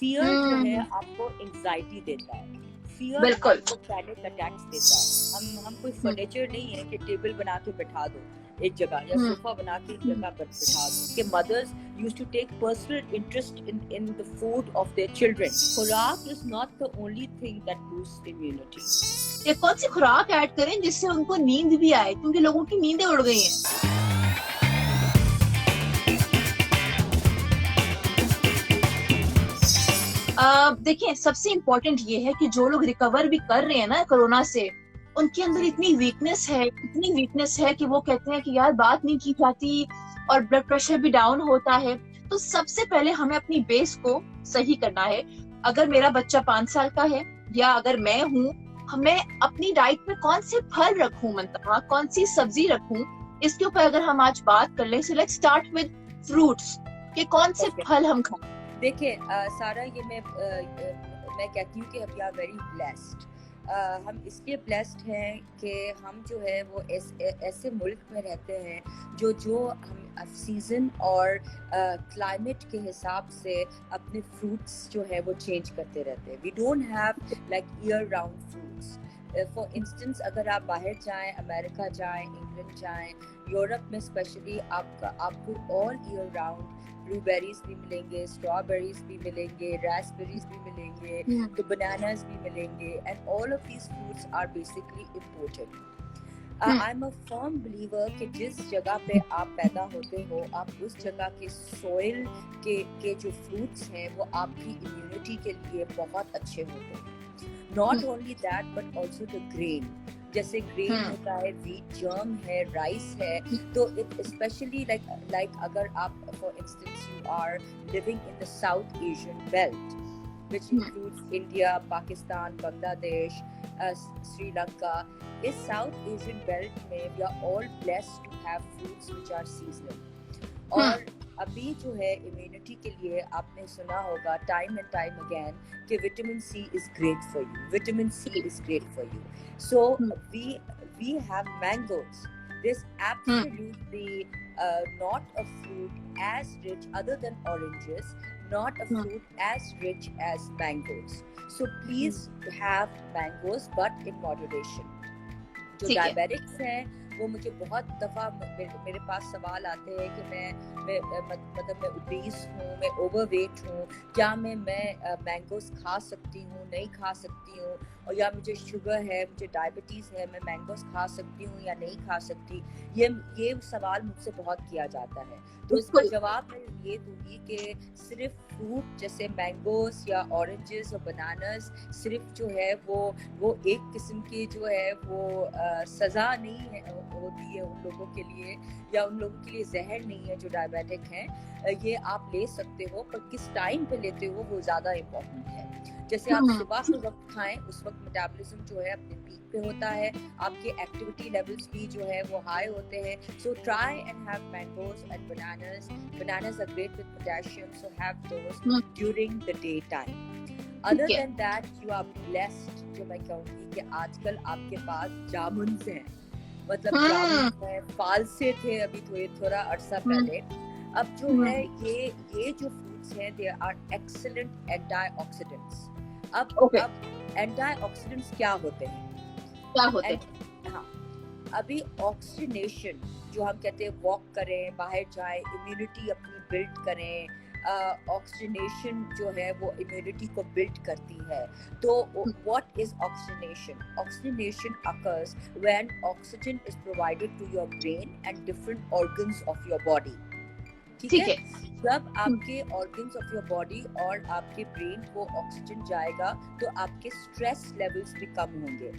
Fear जो है आपको एंजाइटी देता है, फियर बिल्कुल आपको पैनिक अटैक्स देता है। हम कोई फर्नीचर नहीं है कि टेबल बना के बैठा दो एक जगह या सोफा बना के एक जगह पर बैठा दो। कि mothers used to take personal interest in the food of their children. खुराक is not the only thing that boosts immunity. ये कौन सी खुराक ऐड करें जिससे उनको नींद भी आए, क्योंकि लोगों की नींदें उड़ गई हैं। देखिए, सबसे इम्पोर्टेंट ये है कि जो लोग रिकवर भी कर रहे हैं ना कोरोना से, उनके अंदर इतनी वीकनेस है कि वो कहते हैं कि यार बात नहीं की जाती और ब्लड प्रेशर भी डाउन होता है। तो सबसे पहले हमें अपनी बेस को सही करना है। अगर मेरा बच्चा 5 साल का है या अगर मैं हूँ, मैं अपनी डाइट में कौन से फल रखूं, मतलब कौन सी सब्जी रखूं, इसके ऊपर अगर हम आज बात कर लें। So let's start with fruits, कि कौन से फल हम खाएं। देखिए सारा, ये मैं कहती हूँ कि वी आर वेरी ब्लेस्ड। हम इसलिए ब्लेस्ड हैं कि हम जो है वो ऐसे मुल्क में रहते हैं जो हम सीजन और क्लाइमेट के हिसाब से अपने फ्रूट्स जो है वो चेंज करते रहते हैं। We don't have like year round fruits. For instance, अगर आप बाहर जाएं, अमेरिका जाएं, इंग्लैंड जाएं, यूरोप में स्पेशली आपको ऑल ईयर राउंड ब्लूबेरीज भी मिलेंगे, स्ट्रॉबेरीज भी मिलेंगे, रास्पबेरीज भी मिलेंगे, तो बनानास भी मिलेंगे, and all of these fruits are basically imported. I am a firm believer कि जिस जगह पे आप पैदा होते हो, आप उस जगह के सॉइल के जो फ्रूट्स हैं वो आपकी इम्यूनिटी के लिए बहुत अच्छे होते हैं। Not only that but also the grain. जैसे ग्रेन होता है, वीट जर्म है, राइस है, तो इट स्पेशली लाइक अगर आप for instance you are living in the South Asian belt which includes India, Pakistan, Bangladesh, Sri Lanka. इस South Asian belt में we are all blessed to have fruits which are seasonal. और अभी जो है immunity के लिए आपने सुना होगा टाइम एंड टाइम अगेन कि vitamin C is great for you, vitamin C is great for you. So we have mangoes. This absolutely not a fruit as rich other than oranges, not a fruit as rich as mangoes. So please have mangoes but in moderation. जो diabetics हैं वो मुझे बहुत दफ़ा मेरे पास सवाल आते हैं कि मैं ओबीस हूँ, मैं ओवरवेट हूँ, क्या मैं मैंगोस खा सकती हूँ, नहीं खा सकती हूँ, और या मुझे शुगर है, मुझे डायबिटीज़ है, मैं मैंगोस खा सकती हूँ या नहीं खा सकती। ये सवाल मुझसे बहुत किया जाता है। तो इसका जवाब मैं ये दूंगी कि सिर्फ फ्रूट जैसे मैंगोस या ऑरेंजेस और बनानास सिर्फ जो है वो एक किस्म की जो है वो सज़ा नहीं है होती है उन लोगों के लिए, या उन लोगों के लिए जहर नहीं है जो डायबिटिक हैं। ये आप ले सकते हो, पर किस टाइम पे लेते हो वो ज़्यादा इम्पोर्टेंट है। जैसे आप सुबह के वक्त खाएं, उस वक्त मेटाबॉलिज्म जो है अपने पीक पे होता है, आपके एक्टिविटी लेवल्स भी जो है वो हाई होते हैं। So try and have mangoes and bananas are great with potassium, so have those during the day time. Other than that you are blessed. जो मैं कहूँगी कि आजकल आपके पास जामुन्स हैं, मतलब जामुन है, फालसे थे अभी थोड़ा अरसा पहले। अब जो है ये जो फ्रूट्स हैं दे आर एक्सीलेंट एंटीऑक्सीडेंट्स। अब एंटीऑक्सीडेंट्स क्या होते हैं? हाँ, अभी ऑक्सीजनेशन जो हम कहते हैं, वॉक करें, बाहर जाएं, इम्यूनिटी अपनी बिल्ड करें। ऑक्सीजनेशन जो है वो इम्यूनिटी को बिल्ड करती है। तो what is oxygenation? Oxygenation occurs when oxygen is provided to your brain and different organs of your body. ठीक है? जब आपके ऑर्गन्स ऑफ योर बॉडी और आपके ब्रेन को ऑक्सीजन जाएगा तो आपके स्ट्रेस लेवल्स भी कम होंगे।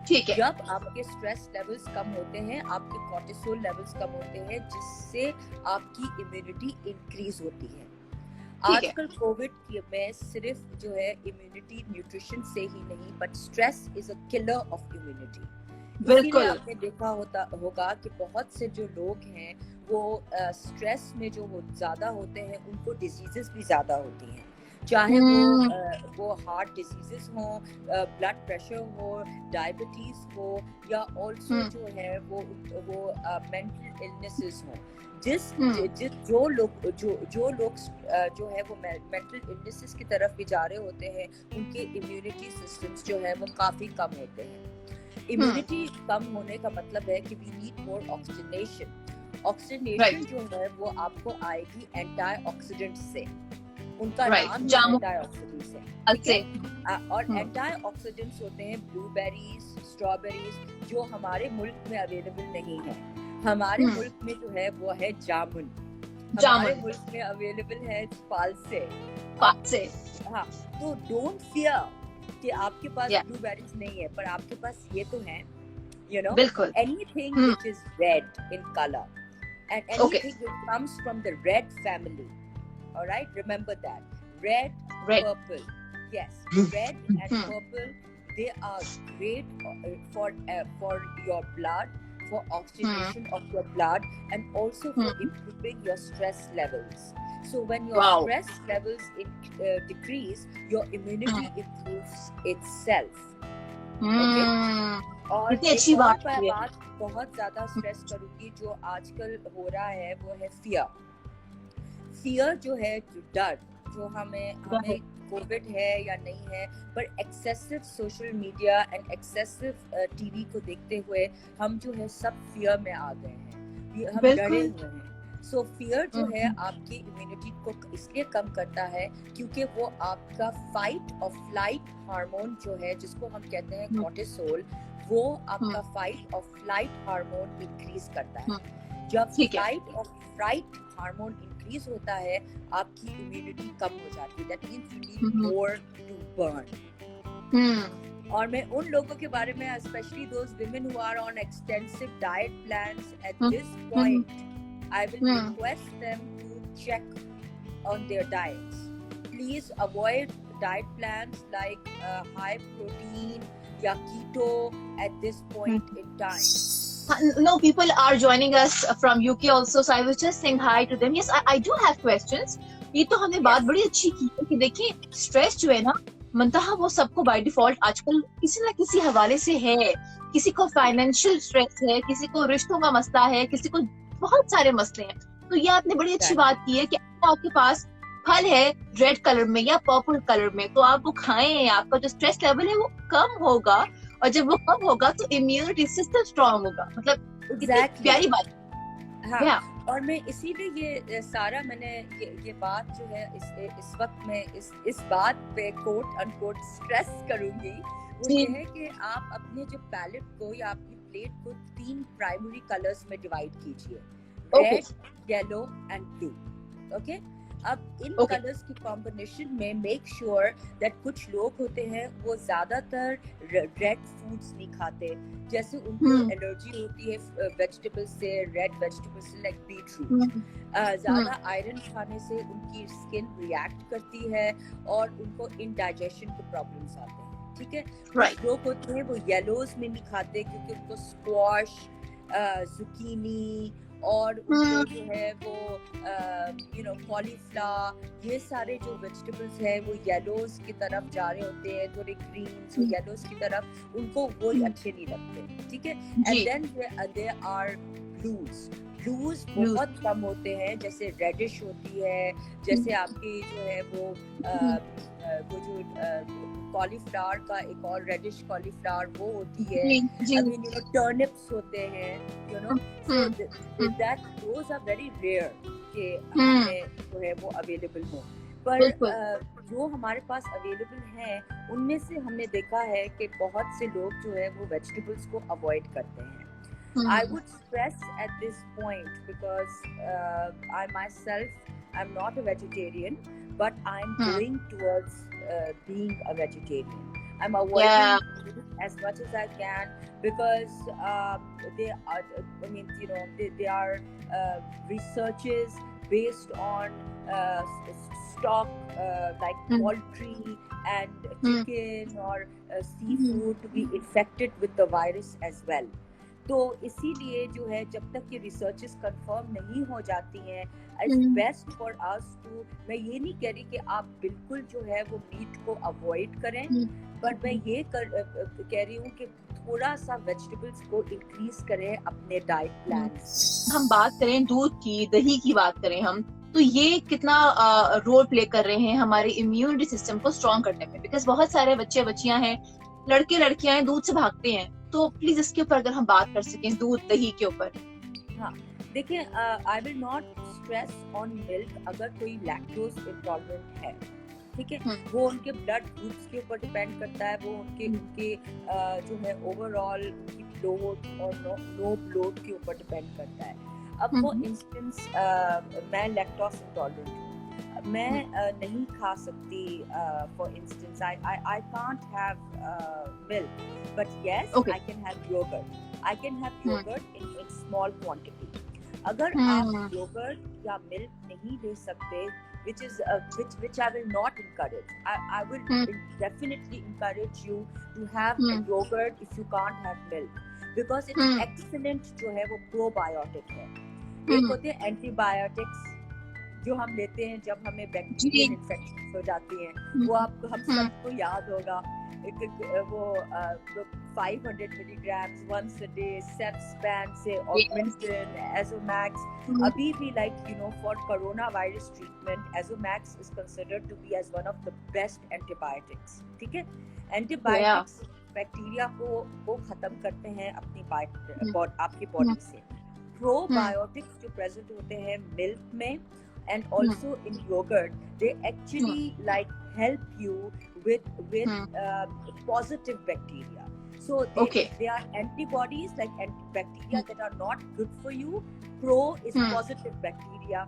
ठीक है? जब आपके स्ट्रेस लेवल्स कम होते हैं, आपके कोर्टिसोल लेवल्स कम होते हैं, जिससे आपकी इम्यूनिटी इंक्रीज होती है। आजकल कोविड में सिर्फ जो है इम्यूनिटी न्यूट्रिशन से ही नहीं, but stress is a killer of immunity. बिल्कुल आपने देखा होगा कि बहुत से जो लोग हैं वो स्ट्रेस में जो ज्यादा होते हैं उनको डिजीजेस भी ज्यादा होती हैं। चाहे हम्म वो हार्ट डिजीजेस हो, ब्लड प्रेशर हो, डायबिटीज हो, या ऑल्सो हम्म जो है वो मेंटल इलनेसेस हो। जिस हम्म जिस जो लोग जो है वो मेंटल इलनेसेस की तरफ भी जा रहे होते हैं, उनके इम्यूनिटी सिस्टम्स जो है वो काफी कम होते हैं। इम्यूनिटी कम होने का मतलब है कि we need more oxygenation. Oxygenation right जो है वो आपको आएगी एंटीऑक्सीडेंट से, उनका राइट नाम ही जामुन एंटीऑक्सीडेंट्स है, फल ठीक से। है। और एंटीऑक्सीडेंट्स होते हैं ब्लूबेरीज, स्ट्रॉबेरीज, जो हमारे मुल्क में अवेलेबल नहीं है। हमारे मुल्क में जो है वो है जामुन, हमारे जामुन मुल्क में अवेलेबल है फालसे। फल अब से। हाँ, तो डोंट फियर कि आपके पास या ब्लूबेरीज नहीं है, पर आपके पास ये तो है, you know, बिल्कुल। anything which is red in color and okay anything which comes from the red family. All right, remember that. Red, red. purple. Yes, red and purple, they are great for your blood, for oxygenation of your blood, and also for improving your stress levels. So when your wow. stress levels decrease, your immunity improves itself. Okay. और कितनी एक अच्छी और बात मैं है। बात बहुत ज्यादा स्ट्रेस करूंगी, जो आजकल हो रहा है वो है फियर जो है, जो डर, जो हमें कोविड है या नहीं है, पर excessive social media and excessive TV को देखते हुए हम जो है सब फियर में आ गए हैं, हम डरे हुए हैं। सो फियर जो है आपकी इम्यूनिटी को इसलिए कम करता है क्योंकि वो आपका फाइट और फ्लाइट हार्मोन जो है, जिसको हम कहते हैं कॉर्टिसोल, वो आपका फाइट और फ्लाइट हार्मोन इंक्रीज करता है। जब फ्लाइट और फ्लाइट हार्मोन इंक्रीज होता है, आपकी इम्यूनिटी कम हो जाती है। That means you need more to burn. और मैं उन लोगों के बारे में, specially those women who are on extensive diet plans at this point, I will request them to check on their diets. Please avoid diet plans like high protein या keto at this point in time. No, people are joining us from UK also, so I was just saying hi to them. Yes, I do have questions. ये तो हमने बात बड़ी अच्छी की है कि देखिए स्ट्रेस जो है ना, मंतहा वो सबको बाय डिफॉल्ट आजकल किसी ना किसी हवाले से है। किसी को फाइनेंशियल स्ट्रेस है, किसी को रिश्तों का मसला है, किसी को बहुत सारे मसले हैं। तो ये आपने बड़ी अच्छी बात की है कि आपके पास फल है रेड कलर में या पर्पल कलर में, तो आप वो खाएं, आपका जो स्ट्रेस लेवल है वो कम होगा, और जब वो कम होगा तो इम्यूनिटी सिस्टम स्ट्रांग होगा। मतलब प्यारी बात। हाँ, और मैं इसीलिए ये सारा मैंने ये बात जो है इस वक्त में इस बात पे कोट अनकोट स्ट्रेस करूंगी, वो ये है कि आप अपने जो पैलेट को या अपनी प्लेट को 3 प्राइमरी कलर्स में डिवाइड कीजिए, red, yellow and blue. Okay, अब इन कलर्स की कॉम्बिनेशन में मेक श्योर दैट कुछ लोग होते हैं वो ज्यादातर रेड फूड्स नहीं खाते, जैसे उनको एलर्जी होती है वेजिटेबल्स से, रेड वेजिटेबल्स से लाइक बीटरूट। ज्यादा आयरन खाने से उनकी स्किन रिएक्ट करती है और उनको इंडाइजेशन के प्रॉब्लम्स आते हैं, ठीक है। कुछ लोग होते हैं वो येलोज में नहीं खाते क्योंकि उनको स्क्वाश, जुकीनी और उनको जो है वो कॉलीफ्लावर, ये सारे जो वेजिटेबल्स हैं वो येलोज की तरफ जा रहे होते हैं, थोड़े ग्रीन्स और येलोज की तरफ, उनको वो अच्छे नहीं लगते, ठीक है। And then there are blues बहुत कम होते हैं, जैसे रेडिश होती है, जैसे आपकी जो है वो जो कॉलीफ्लावर का एक और रेडिश कॉलीफ्लावर वो होती है, अभी टर्निप्स होते हैं, so that those are very rare कि हमें जो है वो अवेलेबल हो। पर जो हमारे पास अवेलेबल है उनमें से हमने देखा है कि बहुत से लोग जो है वो वेजिटेबल्स को अवॉइड करते हैं। I would stress at this point because I myself am not a vegetarian, but I'm going towards being a vegetarian. I'm avoiding meat as much as I can because they are, I mean, they are researches based on stock like poultry and chicken or seafood to be infected with the virus as well. तो इसीलिए जो है जब तक ये researches confirm नहीं हो जाती हैं, it's best for us to, मैं ये नहीं कह रही कि आप बिल्कुल जो है वो मीट को अवॉइड करें, बट मैं ये कह रही हूँ कि थोड़ा सा वेजिटेबल्स को इंक्रीज करें अपने डाइट प्लान। हम बात करें दूध की, दही की बात करें हम, तो ये कितना रोल प्ले कर रहे हैं हमारे इम्यूनिटी सिस्टम को स्ट्रॉन्ग करने में, बिकॉज बहुत सारे बच्चे बच्चियां हैं, लड़के लड़कियां हैं, दूध से भागते हैं, तो प्लीज इसके ऊपर अगर हम बात कर सकें दूध दही के ऊपर। हाँ देखिए, I will not stress on milk अगर कोई लैक्टोज इंटॉलरेंट है, ठीक है, वो उनके ब्लड ग्रुप्स के ऊपर डिपेंड करता है, वो उनके जो है ओवरऑल उनकी ब्लोट और नो ब्लोट के ऊपर डिपेंड करता है। अब फॉर इंस्टेंस मैं लैक्टोज इंटॉलरेंट हूँ, मैं नहीं खा सकती, for instance I can't have milk, but yes I can have yoghurt, I can have yoghurt in small quantity. अगर आप योगर्ट या मिल्क नहीं ले सकते, which I will not encourage. I will definitely encourage you to have yogurt if you can't have milk, because it's excellent जो है वो probiotic है। एक होते हैं antibiotics जो हम लेते हैं जब हमें बैक्टीरियल इन्फेक्शन हो जाती हैं, वो आपको हम सबको याद होगा, वो 500 milligrams once a day, Cefspan से Augmentin, Azomax, अभी भी like you know for coronavirus treatment, Azomax is considered to be as one of the best antibiotics, ठीक है, antibiotics बैक्टीरिया को खत्म करते हैं अपनी आपकी बॉडी से। प्रोबायोटिक्स जो प्रेजेंट होते हैं मिल्क में and also in yogurt, they actually like help you with positive bacteria. So they are antibodies like bacteria that are not good for you. Pro is positive bacteria.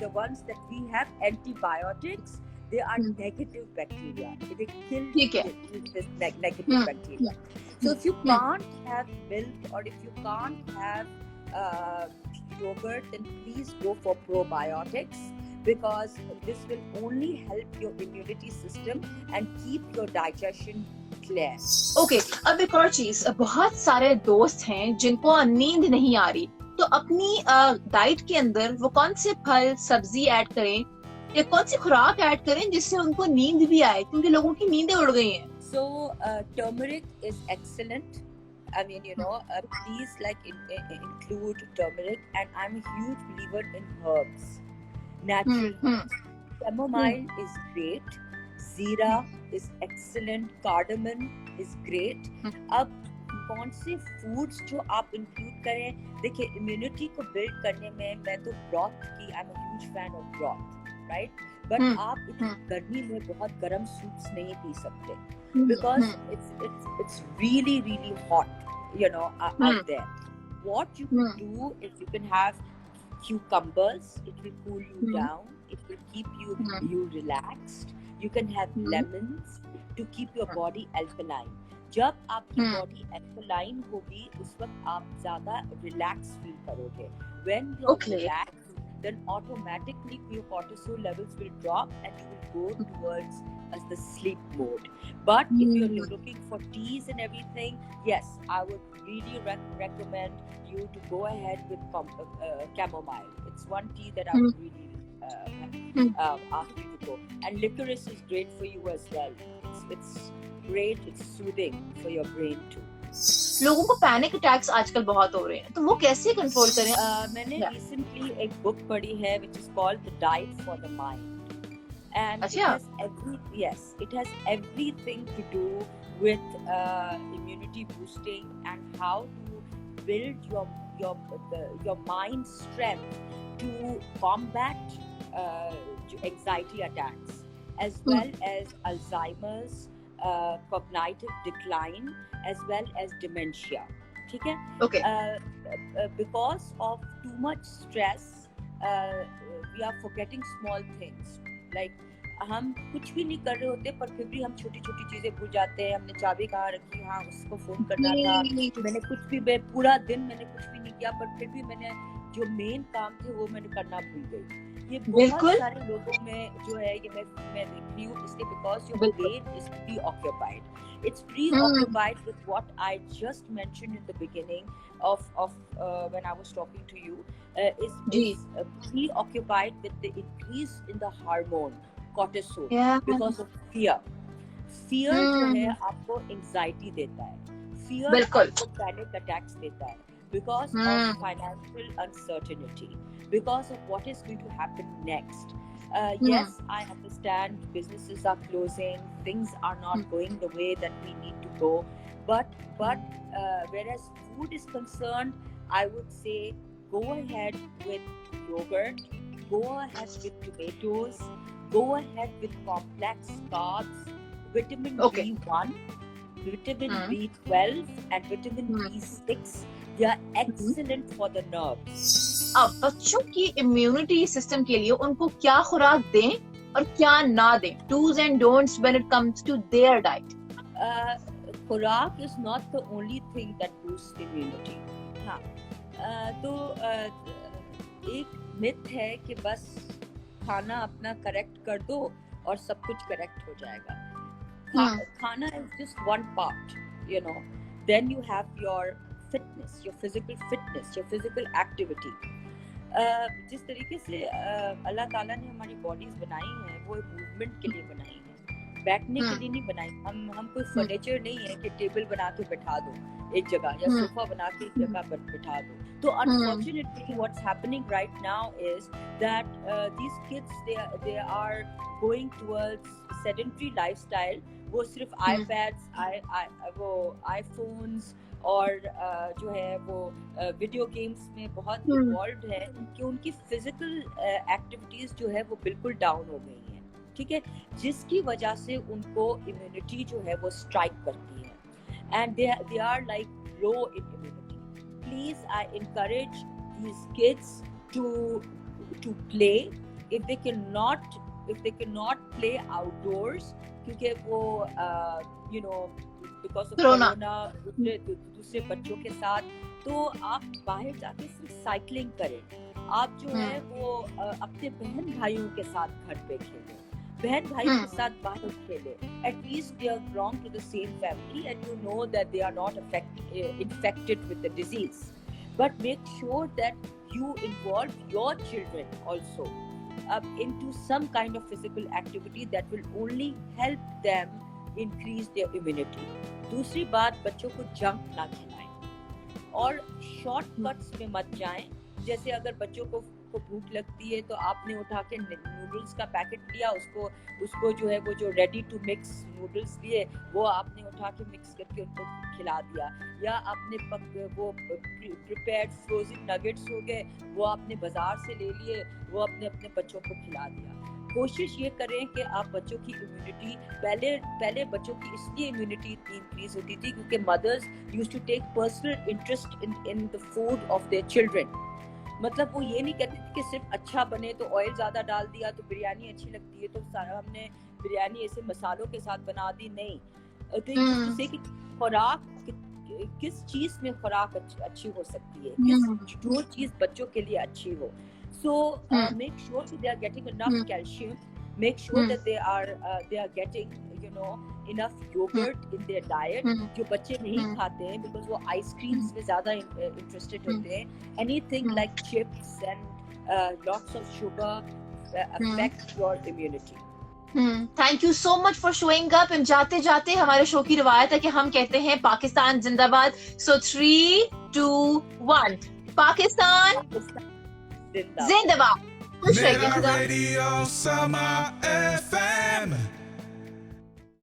The ones that we have antibiotics, they are negative bacteria. They kill this negative bacteria. So if you can't have milk or if you can't have yogurt, then please go for probiotics, because this will only help your immunity system and keep your digestion clear. Okay, अब एक और चीज, बहुत सारे दोस्त हैं जिनको नींद नहीं आ रही, तो अपनी डाइट के अंदर वो कौन से फल सब्जी ऐड करें या कौन सी खुराक ऐड करें जिससे उनको नींद भी आए, क्योंकि लोगों की नींदें उड़ गई हैं। So turmeric is excellent. I mean, you know, please like include turmeric, and I'm a huge believer in herbs, natural herbs. Chamomile is great, Zira is excellent, cardamom is great. अब कौन से foods जो आप include करें, देखिए immunity को build करने में मैं तो broth की, I'm a huge fan of broth, right? But आप इतनी गर्मी में बहुत गर्म soups नहीं पी सकते, because it's really really hot, you know, out there. What you can do is you can have cucumbers, it will cool you down, it will keep you relaxed. You can have lemons to keep your body alkaline. जब आपकी body alkaline होगी उस वक्त आप ज़्यादा relax feel करोगे. When you're relaxed, then automatically your cortisol levels will drop and you will go towards as the sleep mode. But if you're looking for teas and everything, yes, I would really recommend you to go ahead with chamomile. It's one tea that I would really ask you to go. And licorice is great for you as well. It's great, it's soothing for your brain too. लोगों को panic attacks आजकल बहुत हो रहे हैं, तो वो कैसे कंट्रोल करें? मैंने recently एक बुक पढ़ी है which is called The Diet for the Mind, and it has everything to do with immunity boosting and how to build your mind strength to combat anxiety attacks, as well as Alzheimer's, cognitive decline, as well as dementia. ठीक है? Okay. Because of too much stress, we are forgetting small things. Like हम कुछ भी नहीं कर रहे होते, पर फिर भी हम छोटी छोटी चीजें भूल जाते हैं। हमने चाबी कहाँ रखी, हाँ उसको फोन करना था, मैंने कुछ भी पूरा दिन मैंने कुछ भी नहीं किया, पर फिर भी मैंने जो मेन काम थे वो मैंने करना भूल गई। ये बहुत बिल्कुल सारे लोगों में जो है ये मैं देख रही हूँ, इसलिए बिकॉज योर बिल्कुल brain is preoccupied. It's preoccupied with what I just mentioned in the beginning of when I was talking to you. जी Is preoccupied with the increase in the hormone cortisol या because of fear. Fear जो है आपको anxiety देता है, fear बिल्कुल आपको panic attacks देता है because of financial uncertainty, because of what is going to happen next. Yes, I understand businesses are closing, things are not going the way that we need to go, but whereas food is concerned, I would say go ahead with yogurt, go ahead with tomatoes, go ahead with complex carbs, vitamin Okay. B1, vitamin B12 and vitamin B6. They are excellent for the nerves. अब बच्चों की immunity system के लिए उनको क्या खुराक दें और क्या ना दें, dos and don'ts when it comes to their diet. खुराक is not the only thing that boosts immunity. हाँ, तो एक मिथ है कि बस खाना अपना करेक्ट कर दो और सब कुछ करेक्ट हो जाएगा. खाना is just one part, you know. Then you have your fitness, your physical fitness, your physical activity. जिस तरीके से अल्लाह ताला ने हमारी बॉडीज बनाई हैं वो मूवमेंट के लिए बनाई है, बैठने के लिए नहीं बनाई. हम कोई फर्नीचर नहीं है कि टेबल बना के बैठा दो एक जगह या सोफा बना के एक जगह पर बैठा दो. तो unfortunately what's happening right now is that these kids they are going towards sedentary lifestyle. वो सिर्फ आईपैड्स, वो आईफोन्स और जो है वो वीडियो गेम्स में बहुत इन्वॉल्व है कि उनकी फिजिकल एक्टिविटीज जो है वो बिल्कुल डाउन हो गई हैं. ठीक है, जिसकी वजह से उनको इम्यूनिटी जो है वो स्ट्राइक करती है and they are like low in immunity. Please I encourage these kids to play if they cannot play outdoors, क्योंकि वो you know because of corona दूसरे बच्चों के साथ, तो आप बाहर जाके सिर्फ साइकिलिंग करें. आप जो है वो अपने बहन भाइयों के साथ घर पे खेलें, बहन भाइयों के साथ बाहर खेलें. At least they belong to the same family and you know that they are not infected with the disease. But make sure that you involve your children also into some kind of physical activity that will only help them increase their immunity. दूसरी बात, बच्चों को junk ना खिलाएं और shortcuts में मत जाएं. जैसे अगर बच्चों को भूख लगती है तो आपने उठा के नूडल्स का पैकेट लिया, उसको जो है वो जो रेडी टू मिक्स नूडल्स लिए वो आपने उठा के मिक्स करके उनको खिला दिया, या आपने वो प्रिपेयर्ड फ्रोजन नगेट्स हो गए वो आपने बाजार से ले लिए, वो अपने बच्चों को खिला दिया. कोशिश ये करें कि आप बच्चों की इम्यूनिटी, पहले बच्चों की इसलिए इम्यूनिटी इतनी इंक्रीज होती थी क्योंकि mothers used to take personal interest in the food of their children. मतलब वो ये नहीं कहती थी कि सिर्फ अच्छा बने तो ऑयल ज्यादा डाल दिया तो बिरयानी अच्छी लगती है तो हमने बिरयानी ऐसे मसालों के साथ बना दी. नहीं, तो कि खुराक किस चीज में खुराक अच्छी हो सकती है, जो चीज बच्चों के लिए अच्छी हो. So make sure that they are getting enough calcium. Make sure that they are getting enough yogurt in their diet. जो बच्चे नहीं खाते हैं because वो ice creams में ज़्यादा interested होते हैं. Anything like chips and lots of sugar affect your immunity. Thank you so much for showing up. and जाते जाते हमारे शो की रिवायत है कि हम कहते हैं पाकिस्तान जिंदाबाद. So 3, 2, 1 पाकिस्तान जिंदाबाद. खुश रहिए. Radio Summer FM.